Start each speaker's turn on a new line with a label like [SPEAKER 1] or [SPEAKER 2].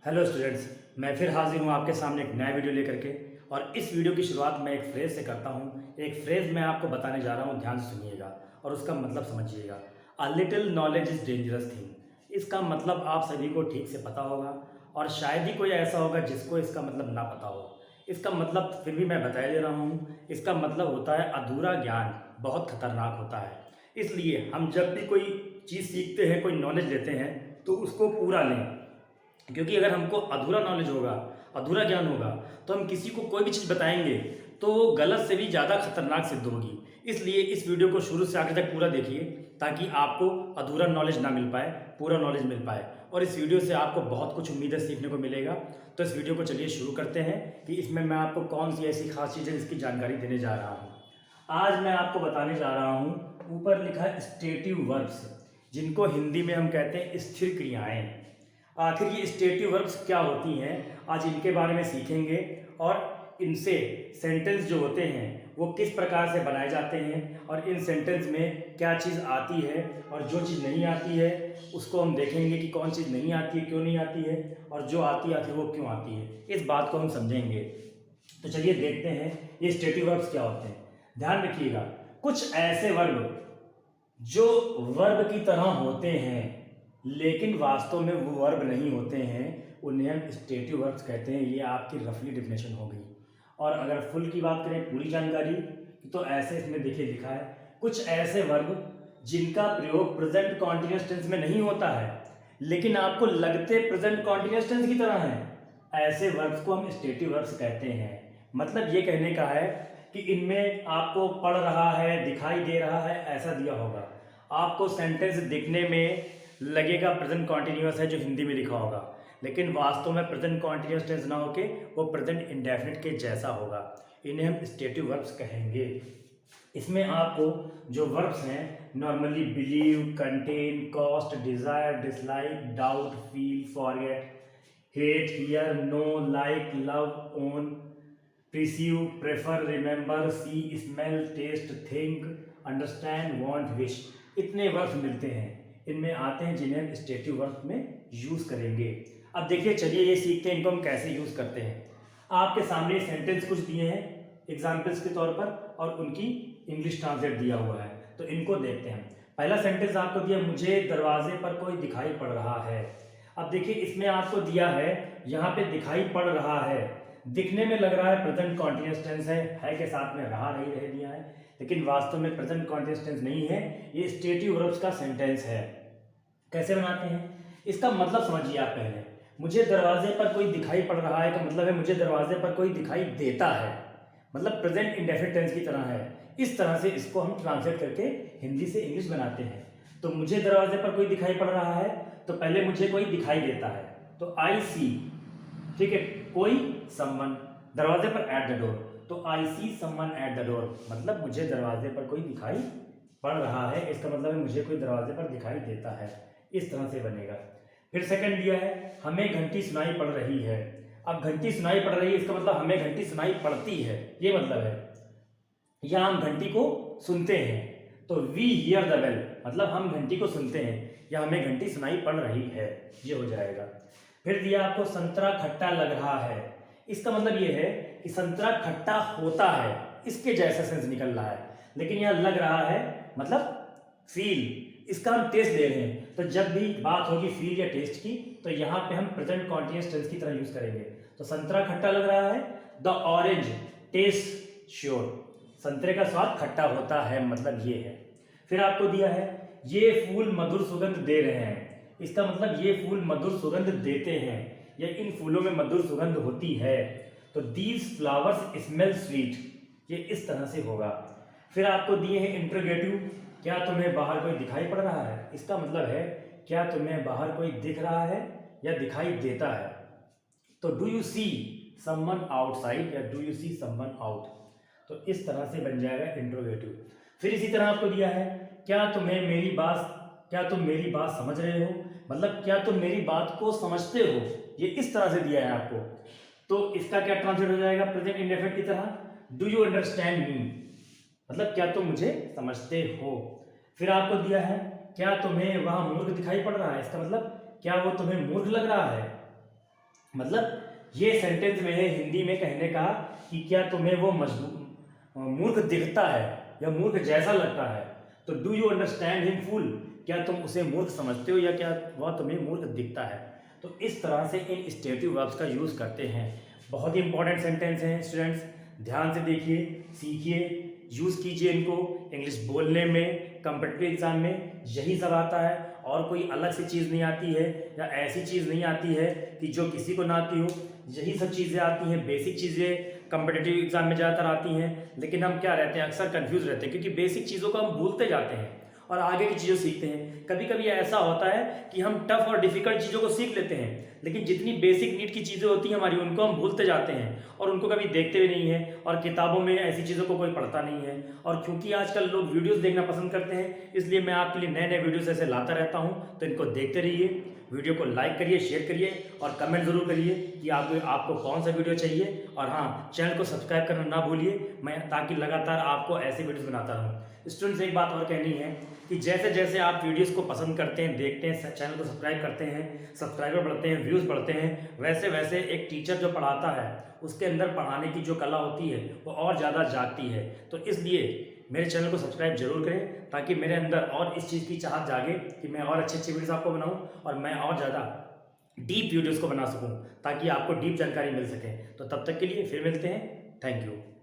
[SPEAKER 1] Hello students, मैं फिर हाजिर हूँ आपके सामने एक नया वीडियो लेकर के। और इस वीडियो की शुरुआत मैं एक फ्रेज से करता हूँ। एक फ्रेज मैं आपको बताने जा रहा हूँ, ध्यान से सुनिएगा और उसका मतलब समझिएगा। A little knowledge is dangerous thing. इसका मतलब आप सभी को ठीक से पता होगा और शायद ही कोई ऐसा होगा जिसको इसका मतलब ना पता हो। इसका मतलब फिर भी मैं बता दे रहा हूँ, इसका मतलब होता है अधूरा ज्ञान बहुत खतरनाक होता है। इसलिए हम जब भी कोई चीज़ सीखते हैं, कोई नॉलेज लेते हैं, तो उसको पूरा लें। क्योंकि अगर हमको अधूरा नॉलेज होगा, अधूरा ज्ञान होगा, तो हम किसी को कोई भी चीज़ बताएंगे तो वो गलत से भी ज़्यादा खतरनाक सिद्ध होगी। इसलिए इस वीडियो को शुरू से आखिर तक पूरा देखिए ताकि आपको अधूरा नॉलेज ना मिल पाए, पूरा नॉलेज मिल पाए। और इस वीडियो से आपको बहुत कुछ उम्मीदें सीखने को मिलेगा। तो इस वीडियो को चलिए शुरू करते हैं कि इसमें मैं आपको कौन सी ऐसी खास चीज़ है जिसकी जानकारी देने जा रहा हूँ। आज मैं आपको बताने जा रहा हूँ, ऊपर लिखा है स्टेटिव वर्ब्स, जिनको हिंदी में हम कहते हैं स्थिर क्रियाएं। आखिर ये स्टेटिव वर्ब्स क्या होती हैं, आज इनके बारे में सीखेंगे। और इनसे सेंटेंस जो होते हैं वो किस प्रकार से बनाए जाते हैं और इन सेंटेंस में क्या चीज़ आती है और जो चीज़ नहीं आती है उसको हम देखेंगे कि कौन चीज़ नहीं आती है, क्यों नहीं आती है, और जो आती है वो क्यों आती है। इस बात को हम समझेंगे। तो चलिए देखते हैं ये स्टेटिव वर्ब्स क्या होते हैं। ध्यान रखिएगा, कुछ ऐसे वर्ब जो वर्ब की तरह होते हैं लेकिन वास्तव में वो वर्ब नहीं होते हैं, उन्हें हम स्टेटिव वर्ब्स कहते हैं। ये आपकी रफली डेफिनेशन हो गई। और अगर फुल की बात करें, पूरी जानकारी, तो ऐसे इसमें देखिए लिखा है, कुछ ऐसे वर्ब जिनका प्रयोग प्रेजेंट कॉन्टिन्यूअस टेंस में नहीं होता है लेकिन आपको लगते प्रेजेंट कॉन्टिन्यूअस टेंस की तरह हैं, ऐसे वर्ब्स को हम स्टेटिव वर्ब्स कहते हैं। मतलब ये कहने का है कि इनमें आपको पढ़ रहा है, दिखाई दे रहा है, ऐसा दिया होगा। आपको सेंटेंस दिखने में लगेगा प्रेजेंट कॉन्टिन्यूअस है जो हिंदी में लिखा होगा, लेकिन वास्तव में प्रेजेंट कॉन्टिन्यूअस टेंस ना होके वो प्रेजेंट इंडेफिनिट के जैसा होगा। इन्हें हम स्टेटिव वर्ब्स कहेंगे। इसमें आपको जो वर्ब्स हैं, normally believe, contain, cost, desire, dislike, doubt, feel, forget, hate, hear, know, like, love, own, perceive, prefer, remember, see, smell, taste, think, understand, want, wish, इतने वर्ब्स मिलते हैं, इनमें आते हैं जिन्हें हम स्टेटिव वर्ब्स में यूज़ करेंगे। अब देखिए, चलिए ये सीखते हैं इनको हम कैसे यूज़ करते हैं। आपके सामने सेंटेंस कुछ दिए हैं एग्जाम्पल्स के तौर पर और उनकी इंग्लिश ट्रांसलेट दिया हुआ है, तो इनको देखते हैं। पहला सेंटेंस आपको दिया, मुझे दरवाजे पर कोई दिखाई पड़ रहा है। अब देखिए इसमें आपको दिया है, यहाँ पे दिखाई पड़ रहा है, दिखने में लग रहा है प्रेजेंट कॉन्टिन्यूअस टेंस है के साथ में रहा नहीं रह दिया है, लेकिन वास्तव में प्रेजेंट कॉन्टिन्यूअस टेंस नहीं है, ये स्टेटिव वर्ब्स का सेंटेंस है। कैसे बनाते हैं, इसका मतलब समझिए आप पहले। मुझे दरवाजे पर कोई दिखाई पड़ रहा है का मतलब है मुझे दरवाजे पर कोई दिखाई देता है, मतलब प्रेजेंट इंडेफिनिट टेंस की तरह है। इस तरह से इसको हम ट्रांसलेट करके हिंदी से इंग्लिश बनाते हैं। तो मुझे दरवाजे पर कोई दिखाई पड़ रहा है, तो पहले मुझे कोई दिखाई देता है, तो आई सी, ठीक है, कोई, समवन, दरवाजे पर एट द डोर, तो I see someone at the door, मतलब मुझे दरवाजे पर कोई दिखाई पड़ रहा है, इसका मतलब है मुझे कोई दरवाजे पर दिखाई देता है। इस तरह से बनेगा। फिर सेकंड दिया है, हमें घंटी सुनाई पड़ रही है। अब घंटी सुनाई पड़ रही है, इसका मतलब हमें घंटी सुनाई पड़ती है, ये मतलब है, या हम घंटी को सुनते हैं, तो वी हियर द बेल, मतलब हम घंटी को सुनते हैं या हमें घंटी सुनाई पड़ रही है, ये हो जाएगा। फिर दिया आपको, संतरा खट्टा लग रहा है। इसका मतलब ये है कि संतरा खट्टा होता है, इसके जैसा सेंस निकल रहा है, लेकिन यह लग रहा है मतलब फील, इसका हम टेस्ट ले रहे हैं। तो जब भी बात होगी फील या टेस्ट की, तो यहाँ पे हम प्रेजेंट कॉन्टिन्यूअस टेंस की तरह यूज करेंगे। तो संतरा खट्टा लग रहा है, द ऑरेंज टेस्ट श्योर, संतरे का स्वाद खट्टा होता है, मतलब ये है। फिर आपको दिया है, ये फूल मधुर सुगंध दे रहे हैं। इसका मतलब ये फूल मधुर सुगंध देते हैं या इन फूलों में मधुर सुगंध होती है, तो दीज फ्लावर्स स्मेल स्वीट, ये इस तरह से होगा। फिर आपको दिए हैं इंट्रोगेटिव, क्या तुम्हें बाहर कोई दिखाई पड़ रहा है। इसका मतलब है क्या तुम्हें बाहर कोई दिख रहा है या दिखाई देता है, तो do you see someone outside या do you see someone out, तो इस तरह से बन जाएगा इंट्रोगेटिव। फिर इसी तरह आपको दिया है, क्या तुम मेरी बात समझ रहे हो, मतलब क्या तुम मेरी बात को समझते हो, ये इस तरह से दिया है आपको। तो इसका क्या ट्रांसलेट हो जाएगा प्रेजेंट इंडेफिनिट की तरह, डू यू अंडरस्टैंड मी, मतलब क्या तुम मुझे समझते हो। फिर आपको दिया है, क्या तुम्हें वहां मूर्ख दिखाई पड़ रहा है। इसका मतलब क्या वो तुम्हें मूर्ख लग रहा है, मतलब ये सेंटेंस में है हिंदी में कहने का कि क्या तुम्हें वो मूर्ख दिखता है या मूर्ख जैसा लगता है, तो डू यू अंडरस्टैंड हिम फूल, क्या तुम उसे मूर्ख समझते हो या क्या वह तुम्हें मूर्ख दिखता है। तो इस तरह से इन स्टेटिव वर्ब्स का यूज़ करते हैं। बहुत ही इंपॉर्टेंट सेंटेंस हैं स्टूडेंट्स, ध्यान से देखिए, सीखिए, यूज़ कीजिए इनको इंग्लिश बोलने में, कॉम्पिटिटिव एग्जाम में यही सब आता है और कोई अलग से चीज़ नहीं आती है या ऐसी चीज़ नहीं आती है कि जो किसी को ना आती हो। यही सब चीज़ें आती हैं, बेसिक चीज़ें कॉम्पिटिटिव एग्जाम में ज़्यादातर आती हैं, लेकिन हम क्या रहते हैं, अक्सर कंफ्यूज रहते हैं क्योंकि बेसिक चीज़ों को हम भूलते जाते हैं और आगे की चीज़ें सीखते हैं। कभी कभी ऐसा होता है कि हम टफ और डिफिकल्ट चीज़ों को सीख लेते हैं, लेकिन जितनी बेसिक नीड की चीज़ें होती हैं हमारी, उनको हम भूलते जाते हैं और उनको कभी देखते भी नहीं हैं और किताबों में ऐसी चीज़ों को कोई पढ़ता नहीं है। और क्योंकि आजकल लोग वीडियोस देखना पसंद करते हैं, इसलिए मैं आपके लिए नए नए वीडियोस ऐसे लाता रहता हूँ, तो इनको देखते रहिए। वीडियो को लाइक करिए, शेयर करिए और कमेंट ज़रूर करिए कि आपको कौन सा वीडियो चाहिए। और हाँ, चैनल को सब्सक्राइब करना ना भूलिए, मैं ताकि लगातार आपको ऐसे वीडियोस बनाता रहूँ। स्टूडेंट्स, एक बात और कहनी है कि जैसे जैसे आप वीडियोस को पसंद करते हैं, देखते हैं, चैनल को सब्सक्राइब करते हैं, सब्सक्राइबर बढ़ते हैं, व्यूज़ बढ़ते हैं, वैसे वैसे एक टीचर जो पढ़ाता है उसके अंदर पढ़ाने की जो कला होती है वो और ज़्यादा जागती है। तो इसलिए मेरे चैनल को सब्सक्राइब जरूर करें ताकि मेरे अंदर और इस चीज़ की चाहत जागे कि मैं और अच्छे अच्छे वीडियोस आपको बनाऊं और मैं और ज़्यादा डीप वीडियोस को बना सकूं ताकि आपको डीप जानकारी मिल सके। तो तब तक के लिए फिर मिलते हैं। Thank you.